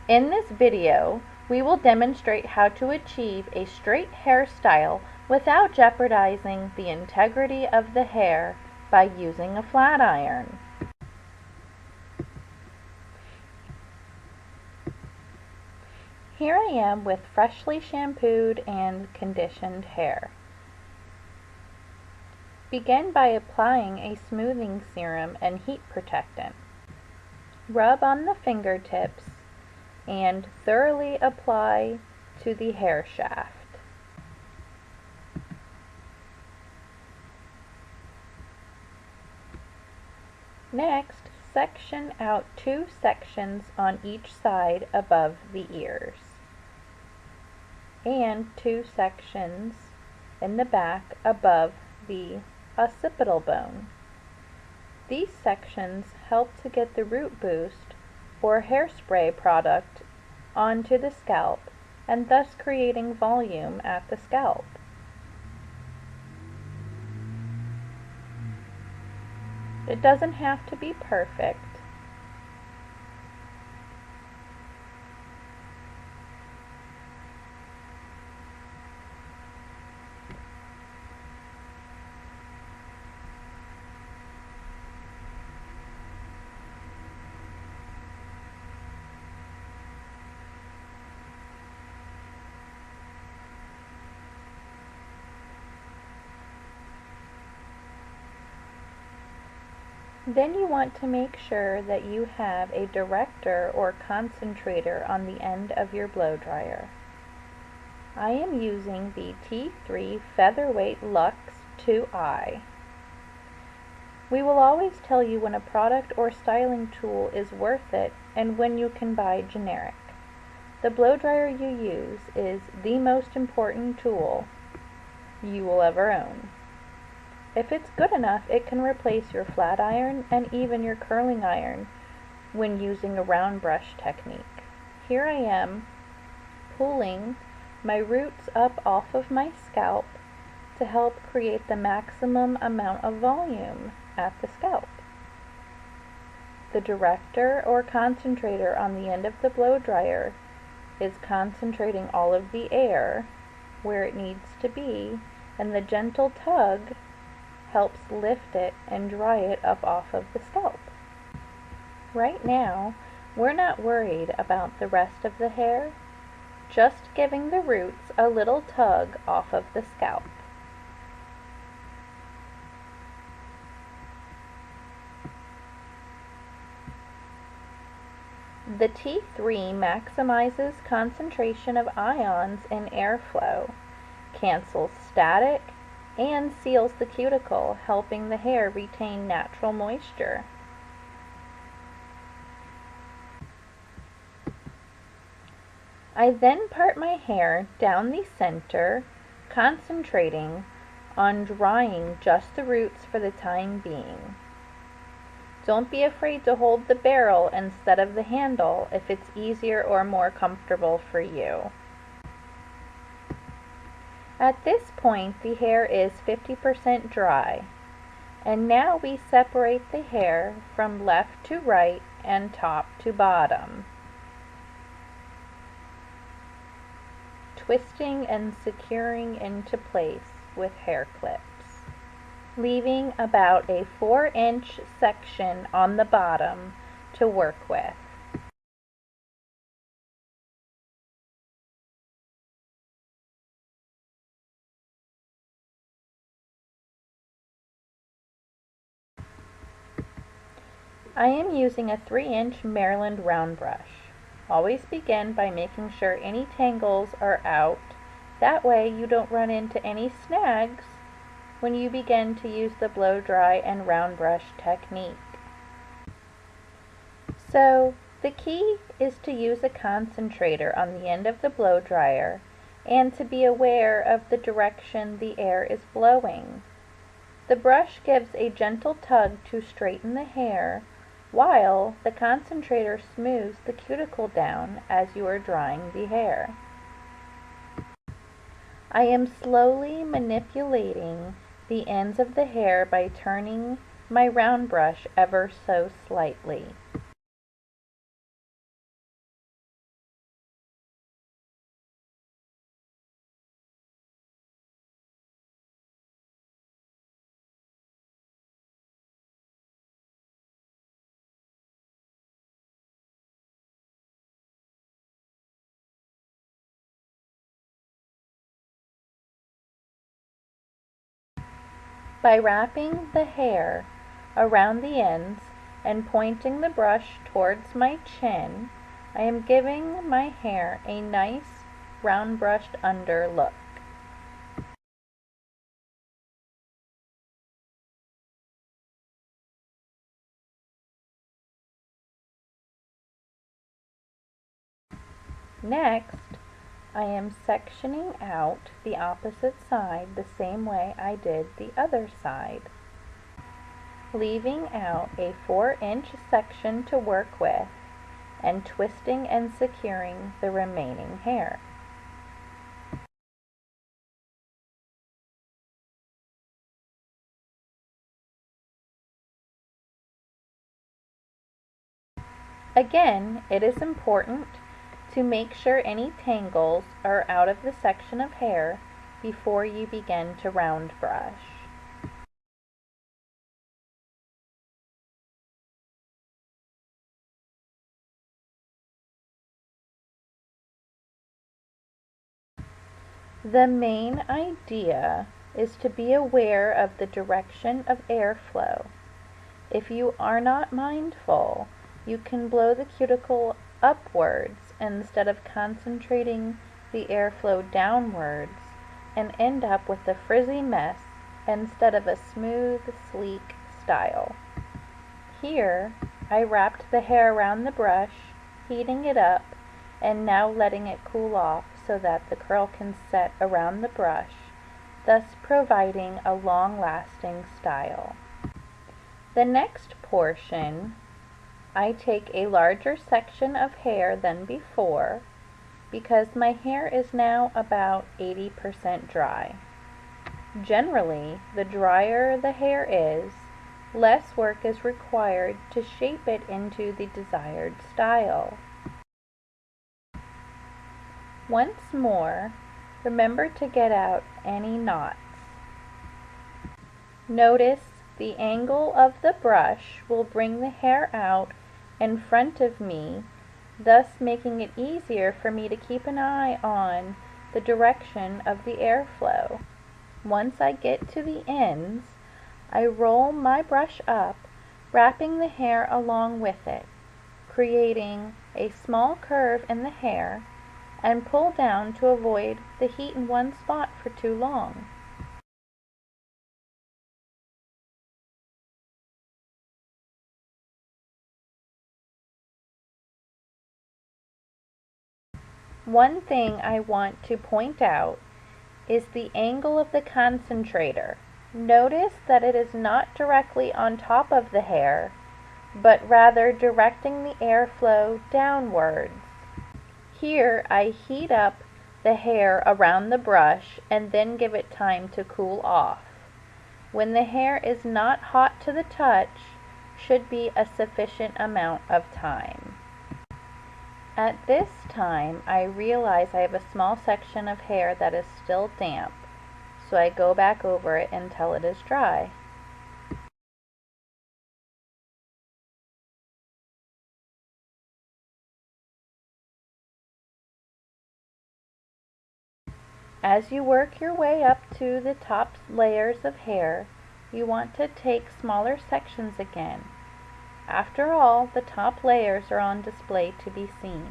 In this video, we will demonstrate how to achieve a straight hairstyle without jeopardizing the integrity of the hair by using a flat iron. Here I am with freshly shampooed and conditioned hair. Begin by applying a smoothing serum and heat protectant. Rub on the fingertips and thoroughly apply to the hair shaft. Next, section out 2 sections on each side above the ears, and 2 sections in the back above the occipital bone. These sections help to get the root boost or hairspray product onto the scalp and thus creating volume at the scalp. It doesn't have to be perfect. Then you want to make sure that you have a director or concentrator on the end of your blow dryer. I am using the T3 Featherweight Luxe 2i. We will always tell you when a product or styling tool is worth it and when you can buy generic. The blow dryer you use is the most important tool you will ever own. If it's good enough, it can replace your flat iron and even your curling iron when using a round brush technique. Here I am pulling my roots up off of my scalp to help create the maximum amount of volume at the scalp. The director or concentrator on the end of the blow dryer is concentrating all of the air where it needs to be, and the gentle tug helps lift it and dry it up off of the scalp. Right now, we're not worried about the rest of the hair, just giving the roots a little tug off of the scalp. The T3 maximizes concentration of ions in airflow, cancels static, and seals the cuticle, helping the hair retain natural moisture. I then part my hair down the center, concentrating on drying just the roots for the time being. Don't be afraid to hold the barrel instead of the handle if it's easier or more comfortable for you. At this point, the hair is 50% dry, and now we separate the hair from left to right and top to bottom, twisting and securing into place with hair clips, leaving about a 4-inch section on the bottom to work with. I am using a 3-inch Maryland round brush. Always begin by making sure any tangles are out. That way you don't run into any snags when you begin to use the blow dry and round brush technique. So the key is to use a concentrator on the end of the blow dryer and to be aware of the direction the air is blowing. The brush gives a gentle tug to straighten the hair, while the concentrator smooths the cuticle down as you are drying the hair. I am slowly manipulating the ends of the hair by turning my round brush ever so slightly. By wrapping the hair around the ends and pointing the brush towards my chin, I am giving my hair a nice round brushed under look. Next, I am sectioning out the opposite side the same way I did the other side, leaving out a 4-inch section to work with and twisting and securing the remaining hair. Again, it is important to make sure any tangles are out of the section of hair before you begin to round brush. The main idea is to be aware of the direction of airflow. If you are not mindful, you can blow the cuticle upwards instead of concentrating the airflow downwards and end up with a frizzy mess instead of a smooth, sleek style. Here, I wrapped the hair around the brush, heating it up, and now letting it cool off so that the curl can set around the brush, thus providing a long-lasting style. The next portion, I take a larger section of hair than before because my hair is now about 80% dry. Generally, the drier the hair is, less work is required to shape it into the desired style. Once more, remember to get out any knots. Notice the angle of the brush will bring the hair out in front of me, thus making it easier for me to keep an eye on the direction of the airflow. Once I get to the ends, I roll my brush up, wrapping the hair along with it, creating a small curve in the hair, and pull down to avoid the heat in one spot for too long. One thing I want to point out is the angle of the concentrator. Notice that it is not directly on top of the hair, but rather directing the airflow downwards. Here I heat up the hair around the brush and then give it time to cool off. When the hair is not hot to the touch, should be a sufficient amount of time. At this time, I realize I have a small section of hair that is still damp, so I go back over it until it is dry. As you work your way up to the top layers of hair, you want to take smaller sections again. After all, the top layers are on display to be seen.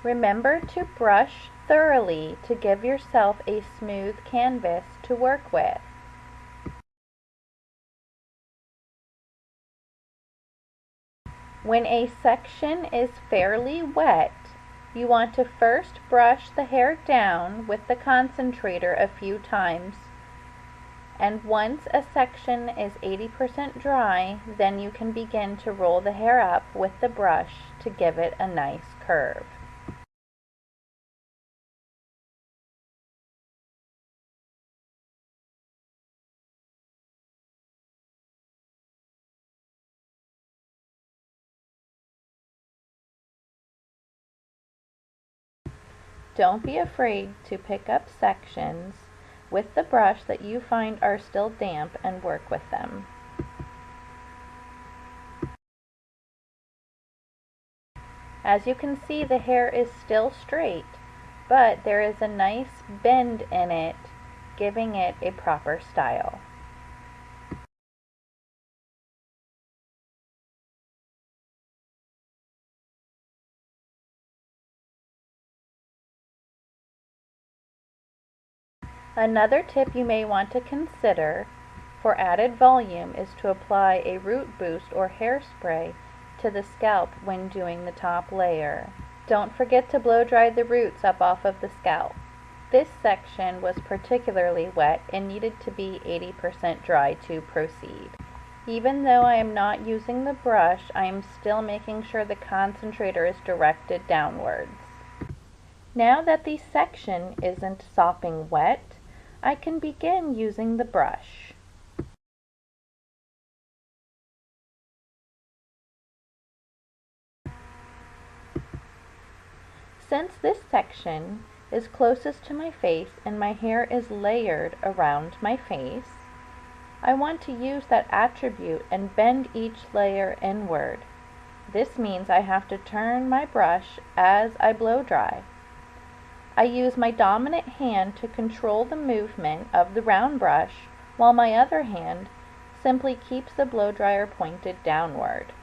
Remember to brush thoroughly to give yourself a smooth canvas to work with. When a section is fairly wet, you want to first brush the hair down with the concentrator a few times, and once a section is 80% dry, then you can begin to roll the hair up with the brush to give it a nice curve. Don't be afraid to pick up sections with the brush that you find are still damp and work with them. As you can see, the hair is still straight, but there is a nice bend in it, giving it a proper style. Another tip you may want to consider for added volume is to apply a root boost or hairspray to the scalp when doing the top layer. Don't forget to blow dry the roots up off of the scalp. This section was particularly wet and needed to be 80% dry to proceed. Even though I am not using the brush, I am still making sure the concentrator is directed downwards. Now that the section isn't sopping wet, I can begin using the brush. Since this section is closest to my face and my hair is layered around my face, I want to use that attribute and bend each layer inward. This means I have to turn my brush as I blow dry. I use my dominant hand to control the movement of the round brush, while my other hand simply keeps the blow dryer pointed downward.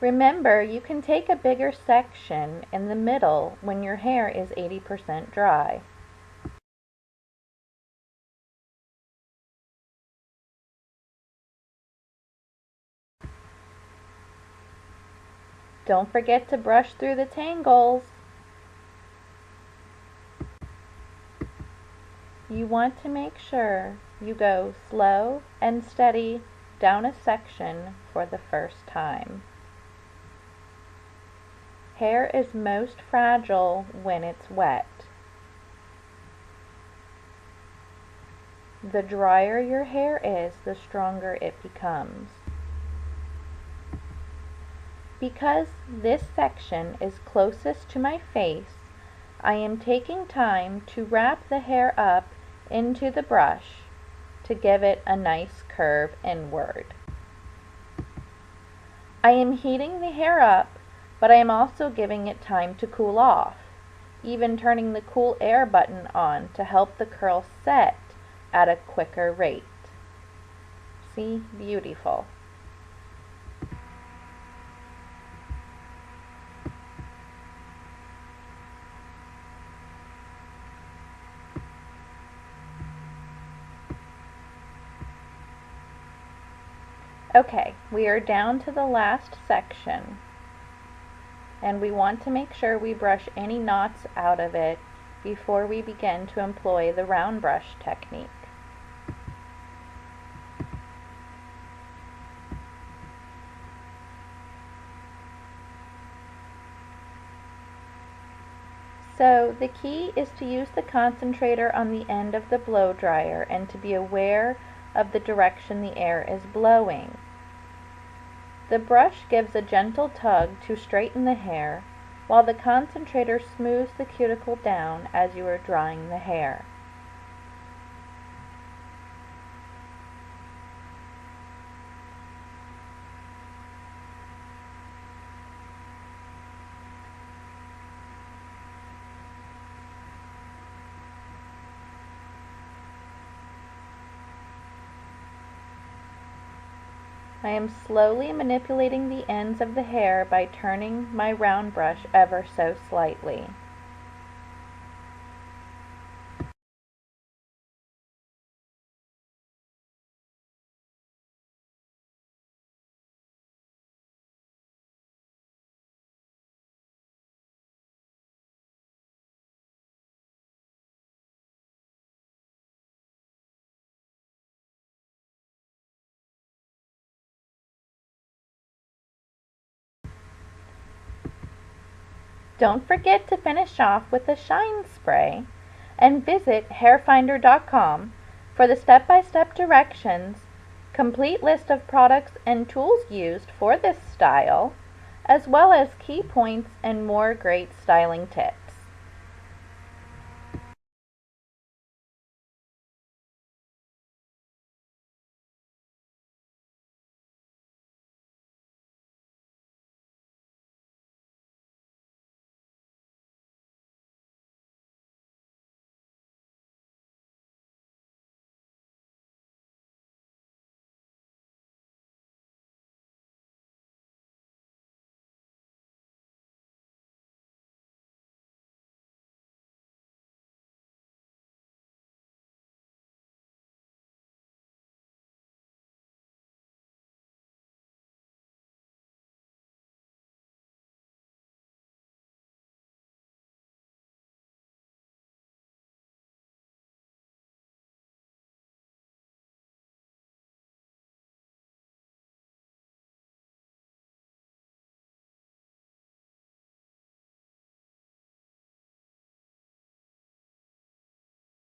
Remember, you can take a bigger section in the middle when your hair is 80% dry. Don't forget to brush through the tangles. You want to make sure you go slow and steady down a section for the first time. Hair is most fragile when it's wet. The drier your hair is, the stronger it becomes. Because this section is closest to my face, I am taking time to wrap the hair up into the brush to give it a nice curve inward. I am heating the hair up, but I am also giving it time to cool off, even turning the cool air button on to help the curl set at a quicker rate. See? Beautiful. Okay, we are down to the last section, and we want to make sure we brush any knots out of it before we begin to employ the round brush technique. So the key is to use the concentrator on the end of the blow dryer and to be aware of the direction the air is blowing. The brush gives a gentle tug to straighten the hair, while the concentrator smooths the cuticle down as you are drying the hair. I am slowly manipulating the ends of the hair by turning my round brush ever so slightly. Don't forget to finish off with a shine spray and visit Hairfinder.com for the step-by-step directions, complete list of products and tools used for this style, as well as key points and more great styling tips.